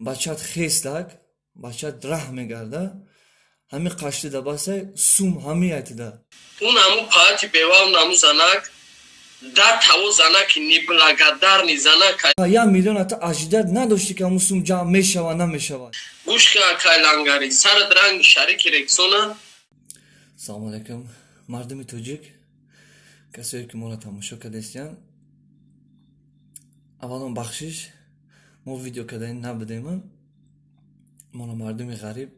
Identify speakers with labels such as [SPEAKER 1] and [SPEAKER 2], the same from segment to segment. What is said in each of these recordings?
[SPEAKER 1] бачат хестак, бачат раҳ мегарда, ҳами қаштида басай сум ҳами айтида.
[SPEAKER 2] اون همون پاتی بیوام نامو زنک در تاو زنک نیبلگدر نی زنک
[SPEAKER 1] 1 миллион ата ажидат надошти ки ҳамун сум ҷамъ мешавад намешавад.
[SPEAKER 2] گوش که اکای لنگاری سر درنگ شریک رکسونا.
[SPEAKER 1] Салому алайкум, мардуми тоҷик, касое ки моро тамошо кардастиян. Аввалон бахшиш, мо видео кардаи набудем. Моро мардуми ғариб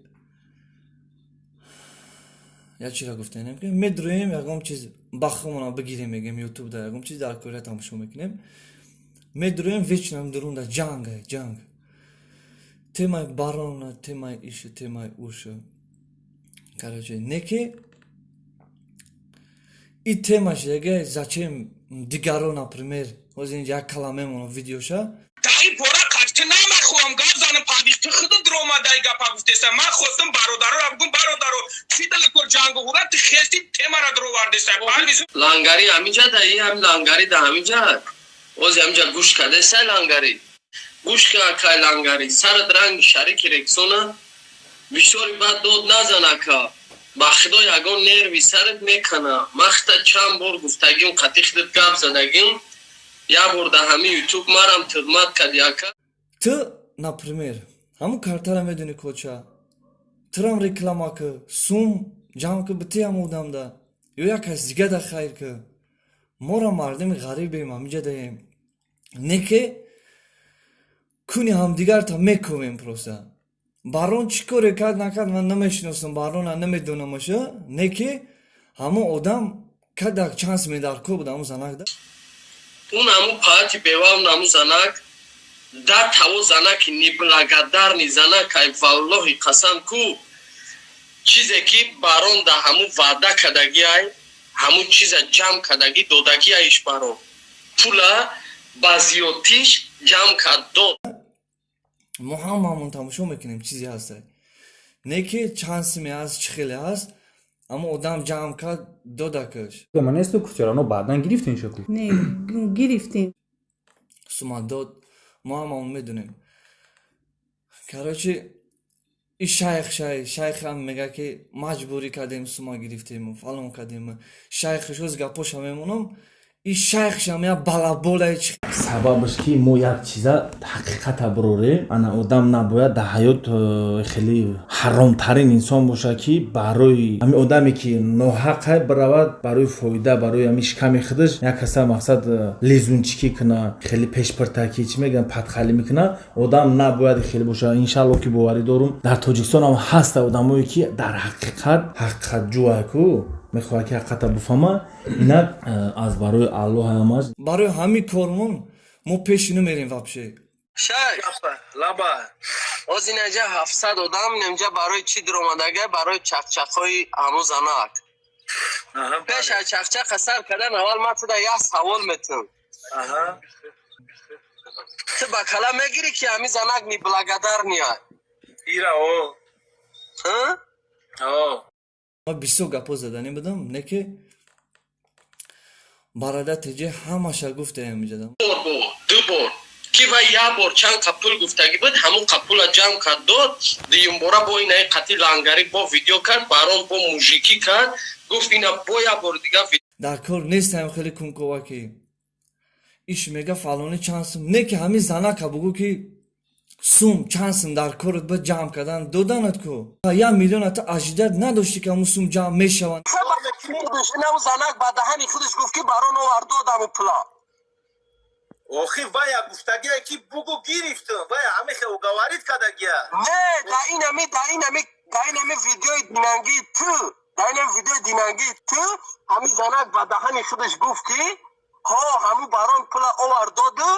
[SPEAKER 1] як чира гуфтаем ки медуроем ягон чиз бахмона бигирем мегем ютубда ягон чиз дар кора тамошо мекунем. Медуроем вечнам дурунда ҷанг. Темаи барона, темаи ишу, темаи ушу. Короче, неки и темаш яга зачем дигаро, например, ҳозир як каламемон видеоша.
[SPEAKER 3] дай пора қачти намахоҳам гап занам падихти худа дромадай гапа гуфтесам ман хостам бародарро бигум бародаро чӣ далакор ҷангу ҳурат хести темара дровардесам барвис
[SPEAKER 2] لنگاری همینجا ده ای هم لنگاری ده همینجا اوز همینجا گوش کرده سای لنگاری گوش که اکای لنگاری سر درنگ شریک رکسونا بیشتری بعد دود نزنه که با خدا یگان نروی سرت میکنه مختا چند بار گفتگیم قطی خدت گپ زدگیم یا بار ده همه یوتیوب مرم خدمت کردی اکا
[SPEAKER 1] Ты, например, ҳамун картара медуни коча, тирам реклама ки сум ҷамъ ки бити ҳам одамда ё як кас дига да хайр ки моро мардуми ғарибем ҳаминҷа даем. Неке куни ҳамдигарта мекувем просто. Барон чӣ коре кард накард ман намешиносам, барона намедонамаша. Неке ҳамун одам кадак чанс медарко буд ҳамун занакда.
[SPEAKER 2] اون همون پاتی بیوام نامو زنک در تاو زنک نیبلگدر نی زنک ای والله قسم کو چیزی که بارون ده همون وعده کدگی ای همون چیز جمع کدگی دودگی ایش بارون پولا بازیوتیش جمع کد دود
[SPEAKER 1] мо ҳамамон тамошо мекунем чизе ҳаста. Не ки чансиме аст, чӣ хеле аст, аммо одам ҷамъ кард додакаш.
[SPEAKER 4] Man är så kul, no badan giftin şoku.
[SPEAKER 5] Nej, giftin.
[SPEAKER 1] Сума дод, мо ҳамамон медунем. Короче, и шайх ҳам мега ки маҷбурӣ кардем, сума гирифтем, фалон кардем. Шайхиш ҳоз гапоша мемонам, и шайхшам я балаболай чӣ.
[SPEAKER 4] Сабабаш ки мо як чиза ҳақиқата бироре, ана одам набояд дар ҳаёт хеле ҳаромтарин инсон боша ки барои ҳамин одаме ки ноҳақай биравад барои фоида, барои ҳамин шиками худаш як каса мақсад лезунчикӣ куна, хеле пешбиртакӣ чӣ мегӯянд падхалӣ мекуна. Одам набояд хеле боша. Иншаллоҳ ки боварӣ дорум дар Тоҷикистон ҳам ҳаст одамое ки дар ҳақиқатҷӯай ку мехоҳад ки ҳақиқата буфама, инак аз барои Аллоҳ ҳамаш
[SPEAKER 1] Барои ҳамин кормон мо пеш намерем вобше.
[SPEAKER 2] شیخ
[SPEAKER 3] лаба
[SPEAKER 2] اوز اینجا 700 آدم اینجا برای چی در اومدگه برای چخچخای همون زنک پیش از چخچخ سر کردن اول ما تو یه سوال میتونم تو با کلام میگیری که همین زنک نی بلگدر نیای
[SPEAKER 3] ира о
[SPEAKER 2] ها؟
[SPEAKER 1] ма бисёр гапо заданӣ будам, не ки барада теҷе ҳамаша гуфтаем меҷадам.
[SPEAKER 2] بار دو بار کی و یا بار چند قپول گفتگی بود همون قپول جمع کرد داد دیم بارا با این قطی لنگری با ویدیو کرد برام با موژیکی کرد گفت اینا با یا بار دیگه
[SPEAKER 1] дар кор нестаем хеле кунковаки иш мега фалони чанд сум. Не ки ҳамин занака бугӯ ки сум чанд сум дар корот ба ҷамъ кардан доданат ку 1 миллион ата ажидат надошти ки ҳамун сум ҷамъ мешаванд.
[SPEAKER 2] این همون زنک با دهنی خودش گفت که برام آورد دادم پلا
[SPEAKER 3] охи вая гуфтагия ки бугу гирифтам вая ҳамихе угаварид кадагия
[SPEAKER 2] نه دا این همه ویدیوی دیننگی تو دا این همه ویدیوی دیننگی تو همین زنک با دهنی خودش گفت که ها همون برام پلا آورد داده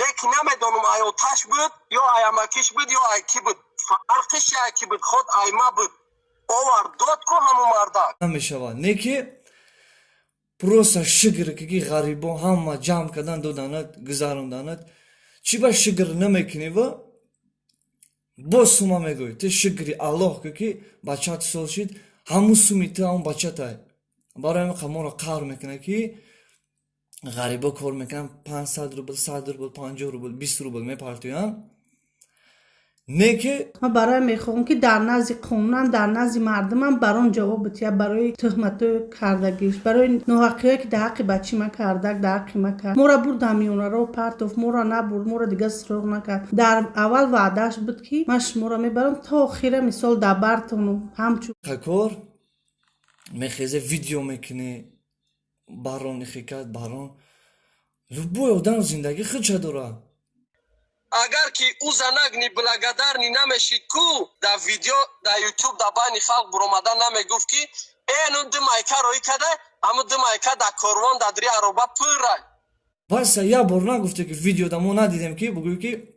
[SPEAKER 2] نه که نمیدونم آیا تش بود یا آیامکش بود یا آیکی بود فرقش یکی بود خود آیما بود آورد داد که همون مردک
[SPEAKER 1] намешавад. Не ки просто шигр ки ғарибон ҳама ҷамъ кардан доданат, гузаронданат. Чӣ ба шигр намекунӣ ва боз сума мегӯй. Ты шигри Аллоҳ ку ки бачат сол шид, ҳамун суми ты ҳамун бачатай. Барои ҳамин қаморо қавр мекунад ки ғарибо кор мекунанд 500 рубл, 100 рубл, 50 рубл, 20 рубл мепартоянд. نه که
[SPEAKER 5] ما برای میخوام که در نزد قانون در نزد مردم برام جواب بده برای تهمت کردگیش برای ناحقی که در حق بچی ما کردک در حق ما کرد ما را برد همیون رو پرتوف ما را نبرد ما را دیگه سراغ نکرد در اول وعدهش بود که من شما را میبرم تا آخر مثال در برتون همچون
[SPEAKER 1] تکر میخیزه ویدیو میکنه بارون خیکات بارون любой адам زندگی خودش داره
[SPEAKER 2] اگر که او زنگ نی بلگدر نی نمیشی کو در ویدیو در یوتیوب در بین خلق برومدن نمیگفت که اینو دو مایکه روی کده اما دو مایکه در کاروان در دری عربه پره
[SPEAKER 1] واسه یا بار نگفته که ویدیو دا ما ندیدیم که بگوی که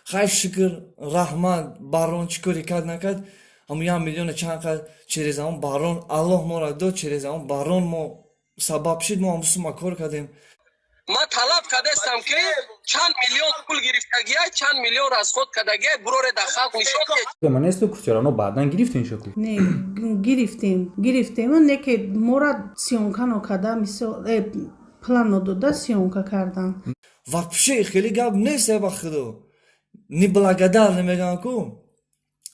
[SPEAKER 1] خیلی شکر رحمت بارون چیکاری کرد نکرد همون 1 میلیون چند کرد через اون بارون الله ما را داد через اون بارون ما سبب شد ما همسو ما کار کردیم
[SPEAKER 2] من طلب کردستم که چند میلیون پول گرفتگی چند میلیون را از خود کدگی برور در خلق نشون که
[SPEAKER 6] من است کچرانو بعدن گرفتین شکل
[SPEAKER 5] نه گرفتیم و نه که ما را سیونکا نکرده مثال پلان داده سیونکا کردن
[SPEAKER 1] вообще خیلی گپ نیست با خدا نی بلگدر نمیگن کو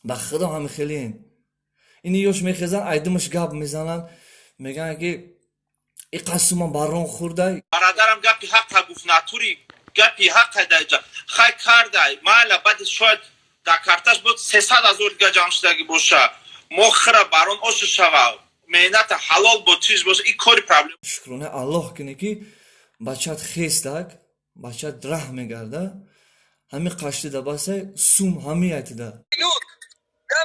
[SPEAKER 1] با خدا همه خیلی این یوش میخزن ایدمش گپ میزنن میگن که این قسم بارون خورده
[SPEAKER 3] برادرم گپی حق گفت ناتوری گپی حق دایجا خای کار دای مالا بعد شاید در کارتاش بود 300,000 دیگه جانشدگی باشه مخره بارون اوش شوا مهنت حلال بود چیز باشه این کاری پرابلم
[SPEAKER 1] شکرانه الله کنه که بچت خیستک بچت رحم میگرده همین قشتی ده باسه سوم همی ایتیده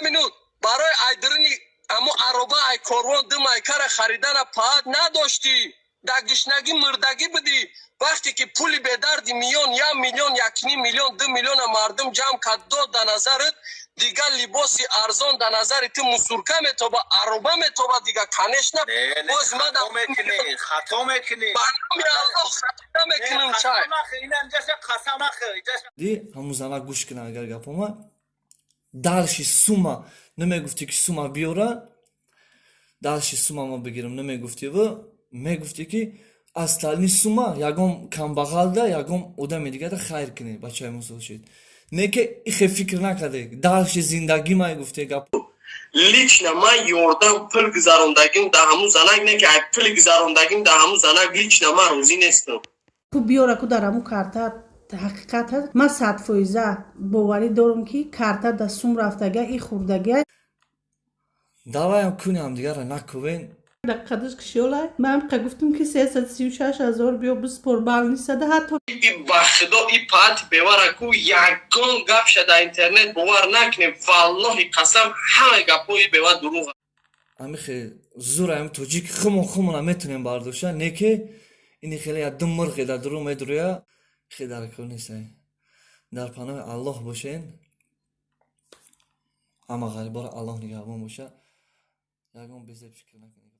[SPEAKER 2] minut برای ایدرنی اما عربه ای کاروان دو مایکه را خریدن پاهد نداشتی در گشنگی مردگی بدی وقتی که پولی به درد میلیون 1 میلیون 1.5 میلیون 2 میلیون مردم جمع کرد داد در نظرت دیگه لباسی ارزان در نظر تو مسورکه میتوبه عربه میتوبه دیگه کنش نه باز ما در
[SPEAKER 3] خطا میکنی
[SPEAKER 2] برنامه الله خطا میکنم چای
[SPEAKER 3] اینم جاشه قسم
[SPEAKER 1] دی همون زنه گوش کنه اگر گپاما دالشی سوما نمیگفتی که سوما بیاره دالشی سوما ما بگیرم نمیگفتی و میگفتی که اصلا سوما یکم کم بغل ده یکم ادم دیگه ده خیر کنه بچه موسول شد نه که این فکر نکرده دالشی زندگی ما گفته گپ
[SPEAKER 2] لیچنا من یوردم پل گذاروندگیم در همون زنگ نه که پل گذاروندگیم در همون زنگ لیچنا من روزی نیستم
[SPEAKER 5] کو بیاره کو در همون کارتا حقیقت هست من 100% باوری دارم که کارتا در سوم رفتگه ای خوردگه
[SPEAKER 1] دعوایم کنی هم دیگه را نکوین
[SPEAKER 5] در قدش کشیولای من گفتم که 336,000 بیا بسپر بال نیسته حتی
[SPEAKER 2] این بخدا این پات بیواره کو یکان گپ شده اینترنت باور نکنه والله قسم همه گپوی بیوار دروغه
[SPEAKER 1] امی خیلی زور هم توجیک خمون هم میتونیم برداشتن نه که اینی خیلی دم مرغی در درو میدرویا خیلی در کار نیستن در پناه الله باشین اما غریبار الله نگهبان باشه یکم بزرگ فکر نکنید